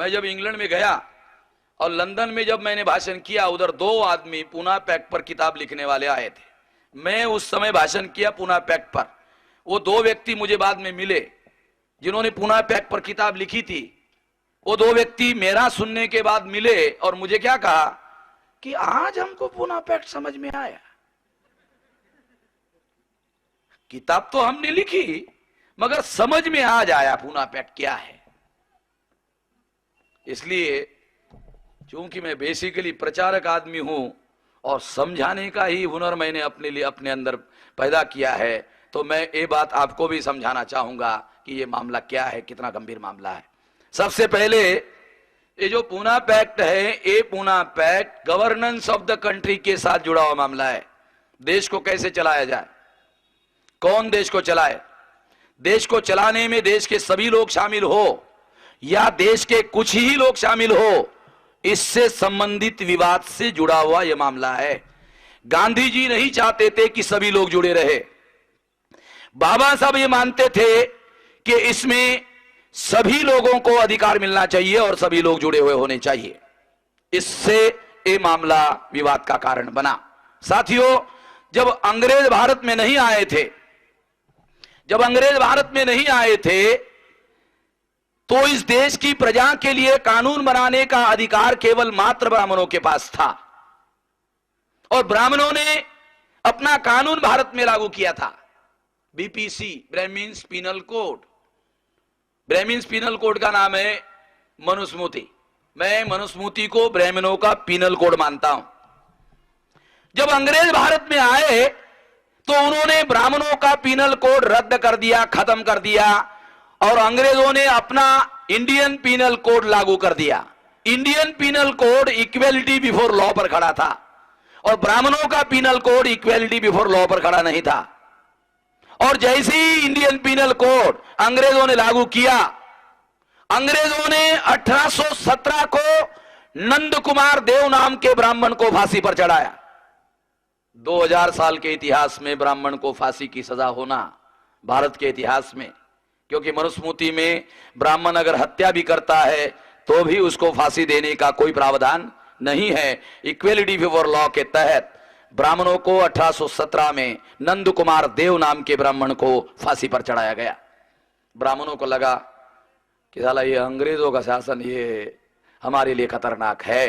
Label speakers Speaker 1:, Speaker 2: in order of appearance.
Speaker 1: मैं जब इंग्लैंड में गया और लंदन में जब मैंने भाषण किया, उधर 2 आदमी पूना पैक्ट पर किताब लिखने वाले आए थे। मैं उस समय भाषण किया पूना पैक्ट पर। वो 2 व्यक्ति मुझे बाद में मिले जिन्होंने पूना पैक्ट पर किताब लिखी थी। वो 2 व्यक्ति मेरा सुनने के बाद मिले और मुझे क्या कहा कि आज हमको पूना पैक्ट समझ में आया। किताब तो हमने लिखी मगर समझ में आज आया पूना पैक्ट क्या है। इसलिए चूंकि मैं बेसिकली प्रचारक आदमी हूं और समझाने का ही हुनर मैंने अपने लिए अपने अंदर पैदा किया है, तो मैं ये बात आपको भी समझाना चाहूंगा कि ये मामला क्या है, कितना गंभीर मामला है। सबसे पहले ये जो पूना पैक्ट है, ये Poona pact governance of the country के साथ जुड़ा हुआ मामला है। देश को कैसे चलाया जाए, कौन देश को चलाए, देश को चलाने में देश के सभी लोग शामिल हो या देश के कुछ ही लोग शामिल हो, इससे संबंधित विवाद से जुड़ा हुआ यह मामला है। गांधी जी नहीं चाहते थे कि सभी लोग जुड़े रहे। बाबा साहब ये मानते थे कि इसमें सभी लोगों को अधिकार मिलना चाहिए और सभी लोग जुड़े हुए होने चाहिए। इससे ये मामला विवाद का कारण बना। साथियों, जब अंग्रेज भारत में नहीं आए थे, जब अंग्रेज भारत में नहीं आए थे तो इस देश की प्रजा के लिए कानून बनाने का अधिकार केवल मात्र ब्राह्मणों के पास था और ब्राह्मणों ने अपना कानून भारत में लागू किया था। BPC, Brahmans penal code. Brahmans penal code का नाम है मनुस्मृति। मैं मनुस्मृति को ब्राह्मणों का पीनल कोड मानता हूं। जब अंग्रेज भारत में आए तो उन्होंने ब्राह्मणों का पीनल कोड रद्द कर दिया, खत्म कर दिया और अंग्रेजों ने अपना इंडियन पीनल कोड लागू कर दिया। Indian penal code equality before law पर खड़ा था और ब्राह्मणों का penal code equality before law पर खड़ा नहीं था। और जैसे ही इंडियन पीनल कोड अंग्रेजों ने लागू किया, अंग्रेजों ने 1817 को नंद कुमार देव नाम के ब्राह्मण को फांसी पर चढ़ाया। 2000 साल के इतिहास में ब्राह्मण को फांसी की सजा होना, भारत के इतिहास में, क्योंकि मनुस्मृति में ब्राह्मण अगर हत्या भी करता है तो भी उसको फांसी देने का कोई प्रावधान नहीं है। इक्वेलिटी बिफोर लॉ के तहत ब्राह्मणों को 1817 में नंद कुमार देव नाम के ब्राह्मण को फांसी पर चढ़ाया गया। ब्राह्मणों को लगा कि साला ये अंग्रेजों का शासन ये हमारे लिए खतरनाक है,